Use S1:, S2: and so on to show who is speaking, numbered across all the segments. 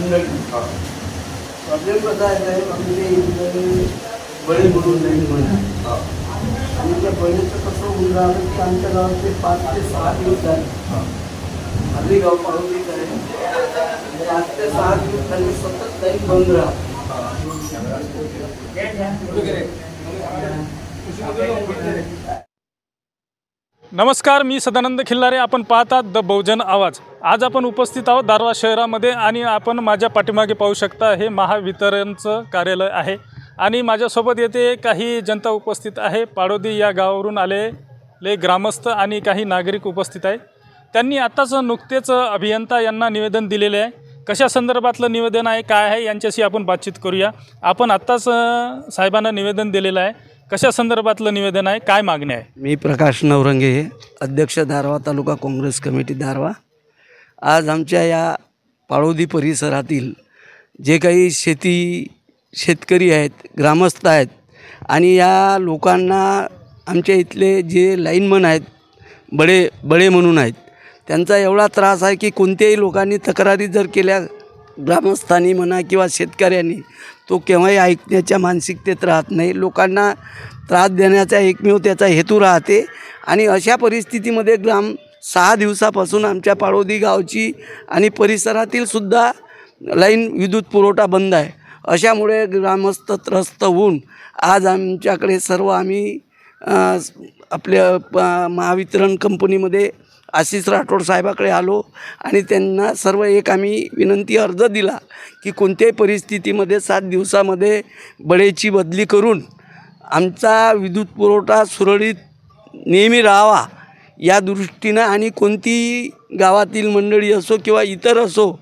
S1: Problem कसा आहे म्हणजे बळे म्हणून नाही म्हणा आणि त्या बळेचं कसं होऊन राहिलं की आमच्या गावातले 5 ते 6 दिवस झाले. आधी गाव पाळवलीच आहे. 5 ते 6 दिवस झाले सतत लाईन बंद राहते.
S2: नमस्कार, मी सदानंद खिल्लारे. आपण पाहतात द बहुजन आवाज. आज आपण उपस्थित आहोत दारव्हा शहरामध्ये आणि आपण माझ्या पाठीमागे पाहू शकता हे महावितरणचं कार्यालय आहे आणि माझ्यासोबत येथे काही जनता उपस्थित आहे. पाडोदी या गावावरून आलेले ग्रामस्थ आणि काही नागरिक उपस्थित आहे. त्यांनी आत्ताच नुकतेच अभियंता यांना निवेदन दिलेले आहे. कशा संदर्भातलं निवेदन आहे, काय आहे, यांच्याशी आपण बातचीत करूया. आपण आत्ताच साहेबांना निवेदन दिलेलं आहे. कशा संदर्भातलं निवेदन आहे, काय मागणी आहे?
S1: मी प्रकाश नवरंगे, अध्यक्ष दारव्हा तालुका काँग्रेस कमिटी दारव्हा. आज आमच्या या पाळोदी परिसरातील जे काही शेतकरी आहेत, ग्रामस्थ आहेत आणि या लोकांना आमच्या इथले जे लाईनमन आहेत, बडे म्हणून आहेत, त्यांचा एवढा त्रास आहे की कोणत्याही लोकांनी तक्रारी जर केल्या ग्रामस्थांनी म्हणा किंवा शेतकऱ्यांनी, तो केव्हाही ऐकण्याच्या मानसिकतेत राहत नाही. लोकांना त्रास देण्याचा एकमेव त्याचा हेतू राहते आणि अशा परिस्थितीमध्ये 6 दिवसापासून आमच्या पाळोदी गावची आणि परिसरातील सुद्धा लाईन विद्युत पुरवठा बंद आहे. अशामुळे ग्रामस्थ त्रस्त होऊन आज आमच्याकडे सर्व आम्ही आपल्या महावितरण कंपनीमध्ये आशिष राठोड साहेबाकडे आलो आणि त्यांना सर्व एक आम्ही विनंती अर्ज दिला की कोणत्याही परिस्थितीमध्ये 7 दिवसामध्ये बडेची बदली करून आमचा विद्युत पुरवठा सुरळीत नेहमी राहावा या दृष्टीनं आणि कोणतीही गावातील मंडळी असो किंवा इतर असो,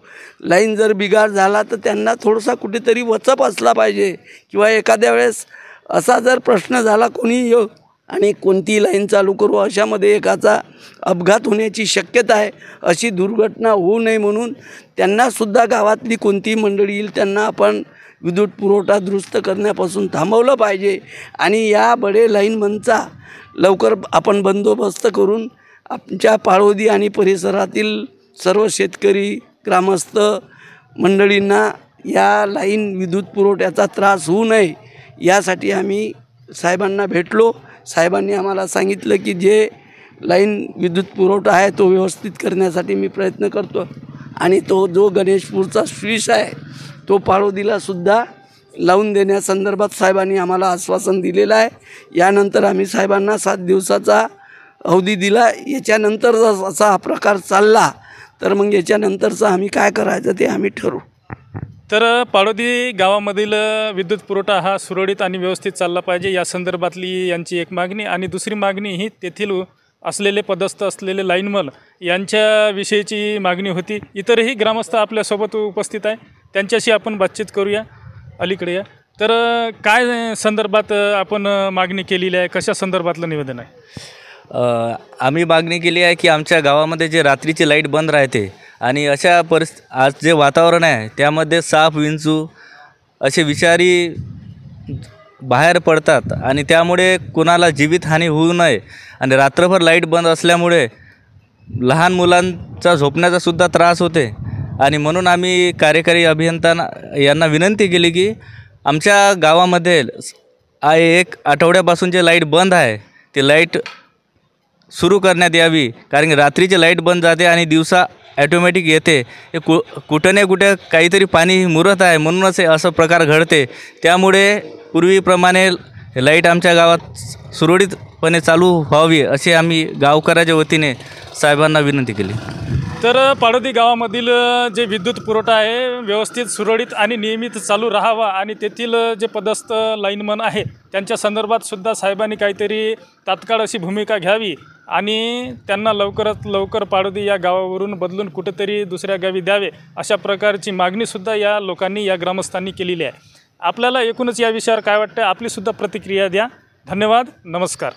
S1: लाईन जर बिघाड झाला तर त्यांना थोडासा कुठेतरी वचप असला पाहिजे किंवा एखाद्या वेळेस असा जर प्रश्न झाला कोणी आणि कोणती लाईन चालू करू, अशामध्ये एकाचा अपघात होण्याची शक्यता आहे. अशी दुर्घटना होऊ नये म्हणून त्यांनासुद्धा गावातली कोणती मंडळी येईल त्यांना आपण विद्युत पुरवठा दुरुस्त करण्यापासून थांबवलं पाहिजे आणि या बडे लाईनमनचा लवकर आपण बंदोबस्त करून आमच्या पाळोदी आणि परिसरातील सर्व शेतकरी ग्रामस्थ मंडळींना या लाईन विद्युत पुरवठ्याचा त्रास होऊ नये यासाठी आम्ही साहेबांना भेटलो. साहेबांनी आम्हाला सांगितलं की जे लाईन विद्युत पुरवठा आहे तो व्यवस्थित करण्यासाठी मी प्रयत्न करतो आणि तो जो गणेशपूरचा स्विच आहे तो पाळोदीलासुद्धा लावून देण्यासंदर्भात साहेबांनी आम्हाला आश्वासन दिलेलं आहे. यानंतर आम्ही साहेबांना 7 दिवसाचा अवधी दिला. याच्यानंतर जर असा हा प्रकार चालला तर मग याच्यानंतरचं आम्ही काय करायचं ते आम्ही ठरवू.
S2: तर पाडोदी गावामधील विद्युत पुरवठा हा सुरळीत आणि व्यवस्थित चालला पाहिजे या संदर्भातली यांची एक मागणी आणि दुसरी मागणी ही तेथील असलेले पदस्थ असलेले लाईनमन यांच्याविषयीची मागणी होती. इतरही ग्रामस्थ आपल्यासोबत उपस्थित आहे, त्यांच्याशी आपण बातचीत करूया. अलीकडे या. तर काय संदर्भात आपण मागणी केलेली आहे, कशा संदर्भातलं निवेदन आहे?
S3: आम्ही मागणी केली आहे की आमच्या गावामध्ये जे रात्रीची लाईट बंद राहते आणि अशा आज जे वातावरण आहे त्यामध्ये साप, विंचू असे विषारी बाहेर पडतात आणि त्यामुळे कोणाला जीवितहानी होऊ नये आणि रात्रभर लाईट बंद असल्यामुळे लहान मुलांचा झोपण्याचा सुद्धा त्रास होते आणि म्हणून आम्ही कार्यकारी अभियंता यांना विनंती केली की आमच्या गावामध्ये 1 आठवड्यापासून जे लाईट बंद आहे ते लाईट सुरू करण्यात यावी. कारण की रात्रीची लाईट बंद जाते आणि दिवसा ॲटोमॅटिक येते. हे कुठं नाही कुठे काहीतरी पाणी मुरत आहे म्हणूनच असं प्रकार घडते. त्यामुळे पूर्वीप्रमाणे लाईट आमच्या गावात सुरळीतपणे चालू व्हावी अशी आम्ही गावकऱ्याच्या वतीने साहेबांना विनंती केली.
S2: तर पाडोदी गावामधील जे विद्युत पुरवठा आहे व्यवस्थित, सुरळीत आणि नियमित चालू राहावा आणि तेथील जे पदस्थ लाईनमन आहे त्यांच्या संदर्भात सुद्धा साहेबांनी काहीतरी तात्काळ अशी भूमिका घ्यावी आणि त्यांना लवकरात लवकर पाडोदी या गावावरून बदलून कुठेतरी दुसऱ्या गावी द्यावे अशा प्रकारची मागणीसुद्धा या लोकांनी, या ग्रामस्थांनी केलेली आहे. आपल्याला एकूणच या विषयावर काय वाटतं, आपलीसुद्धा प्रतिक्रिया द्या. धन्यवाद. नमस्कार.